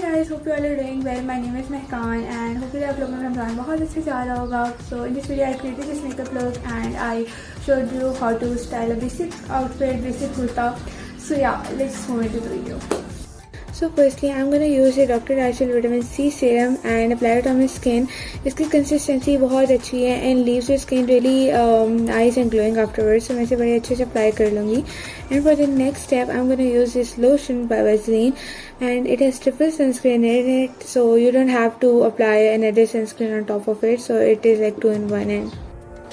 guys, hope you all are doing well. My name is Mehkan and hopefully आप लोगों का रमज़ान बहुत अच्छे जा रहा होगा. So in this video I created this makeup look and I showed you how to style a basic outfit, basic kurta. So yeah, let's move into the video. So firstly I'm going to use a Dr. Rachel Vitamin C serum and apply it on my skin. इसकी consistency बहुत अच्छी है and leaves your skin really nice and glowing afterwards. So मैं इसे बड़े अच्छे से apply कर लूँगी. And for the next step I'm going to use this lotion by Vaseline and it has triple sunscreen in it, so you don't have to apply another sunscreen on top of it. So it is like 2-in-1 and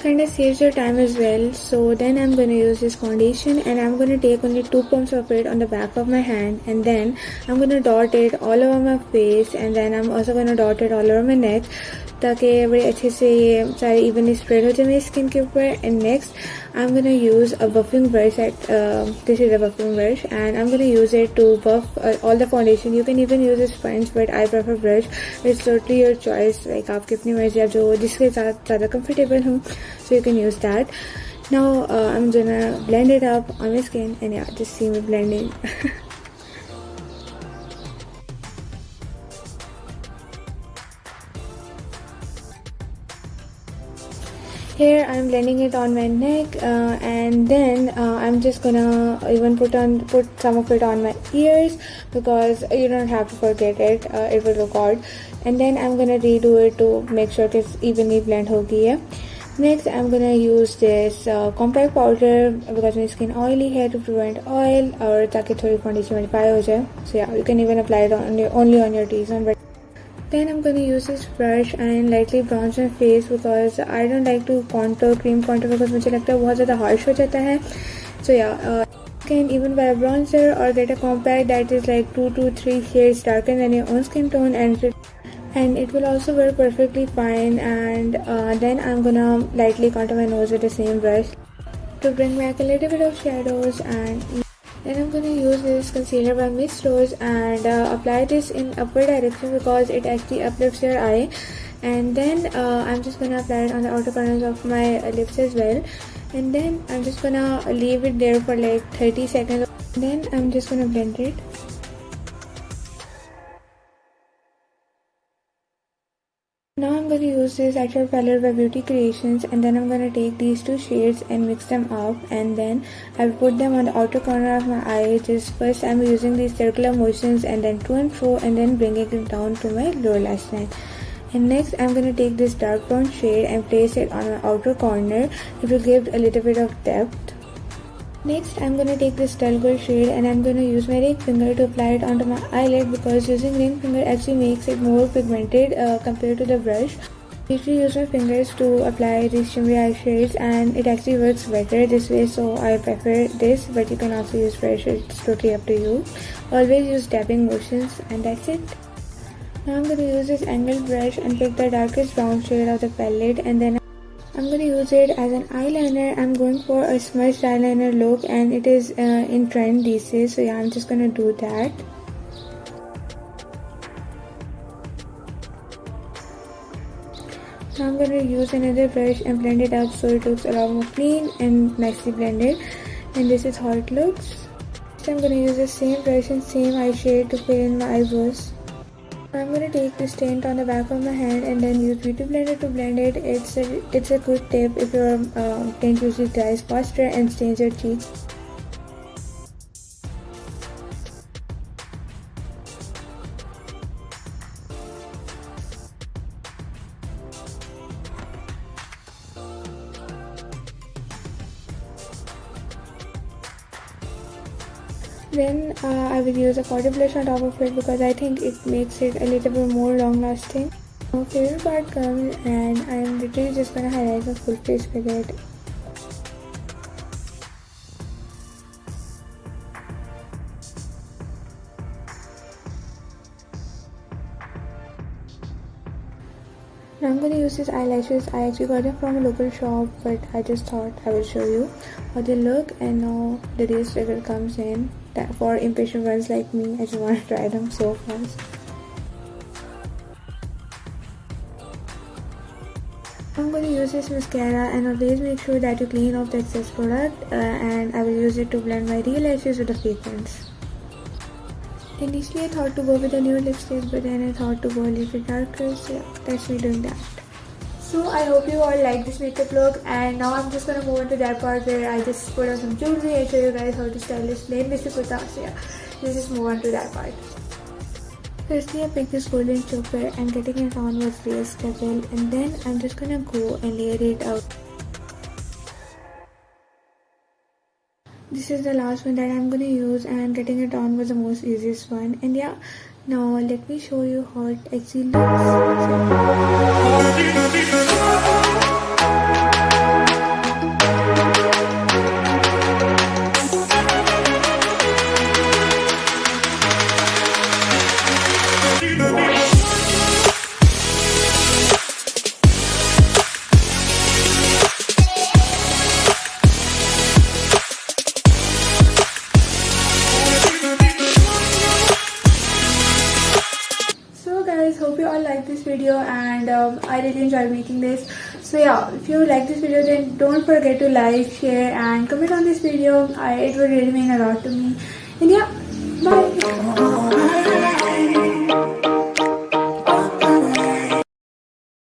kind of saves your time as well. So then I'm going to use this foundation and I'm going to take only 2 pumps of it on the back of my hand and then I'm going to dot it all over my face and then I'm also going to dot it all over my neck ताकि बड़े अच्छे से ये सारे evenly spread हो जाए मेरी skin के ऊपर. And next I'm going to use a buffing brush. This is a buffing brush and I'm going to use it to buff all the foundation. You can even use a sponge but I prefer brush. It's totally your choice, like आपकी अपनी मर्जी, आप जो जिसके साथ ज़्यादा comfortable हो, so you can use that. Now I'm gonna blend it up on my skin and yeah, just see me blending. Here I'm blending it on my neck and then I'm just gonna even put some of it on my ears because you don't have to forget it, it will look odd. And then I'm gonna redo it to make sure it's evenly blend ho gayi hai. Next I'm gonna use this compact powder because my skin oily hai, to prevent oil or ताकि थोड़ी foundation modify हो जाए. So yeah, you can even apply it only on your T-zone. But then I'm going to use this brush and lightly bronze my face because I don't like to cream contour because मुझे लगता है बहुत ज़्यादा harsh हो जाता है. So yeah, you can even buy a bronzer or get a compact that is like 2 to 3 shades darker than your own skin tone and it will also work perfectly fine. And then I'm gonna lightly contour my nose with the same brush to bring back a little bit of shadows. And then I'm gonna use this concealer by Miss Rose and apply this in upward direction because it actually uplifts your eye. And then I'm just gonna apply it on the outer corners of my lips as well. And then I'm just gonna leave it there for like 30 seconds. Then I'm just gonna blend it. Now I'm going to use this actual palette by Beauty Creations and then I'm going to take these 2 shades and mix them up and then I'll put them on the outer corner of my eye. Just first I'm using these circular motions and then to and fro and then bringing it down to my lower lash line. And next I'm going to take this dark brown shade and place it on my outer corner. It will give a little bit of depth. Next I'm going to take this dull gold shade and I'm going to use my ring finger to apply it onto my eyelid because using ring finger actually makes it more pigmented compared to the brush. I usually use my fingers to apply these shimmery eye shades and it actually works better this way, so I prefer this, but you can also use brush, it's totally up to you. Always use dabbing motions and that's it. Now I'm going to use this angled brush and pick the darkest brown shade of the palette and then I'm going to use it as an eyeliner. I'm going for a smudged eyeliner look and it is in trend these days, so yeah, I'm just going to do that. Now I'm going to use another brush and blend it up so it looks a lot more clean and nicely blended, and this is how it looks. Next I'm going to use the same brush and same eye shade to fill in my eyebrows. I'm going to take this tint on the back of my hand and then use Beauty Blender to blend it. It's a good tip if your tint usually dries faster and stains your cheeks. Then I will use a powder blush on top of it because I think it makes it a little bit more long lasting. My favorite part comes and I am literally just gonna highlight my full face with it. Now I'm going to use these eyelashes. I actually got them from a local shop, but I just thought I will show you how they look. And now the real struggle comes in. That for impatient ones like me, I just want to try them so fast. I'm going to use this mascara and always make sure that you clean off the excess product and I will use it to blend my real lashes with the fake ones. Initially I thought to go with a nude lipstick, but then I thought to go a little bit darker, so yeah, that's me doing that. So I hope you all like this makeup look, and now I'm just gonna move on to that part where I just put on some jewelry and show you guys how to style this plain basic kurta. So yeah, let's just move on to that part. Firstly, I picked this golden choker and getting it on was real struggle, and then I'm just gonna go and layer it out. This is the last one that I'm gonna use, and getting it on was the most easiest one. And yeah, now let me show you how it actually looks. So guys, hope you all like this video, and I really enjoyed making this. So yeah, if you like this video, then don't forget to like, share and comment on this video. It would really mean a lot to me. And yeah, bye.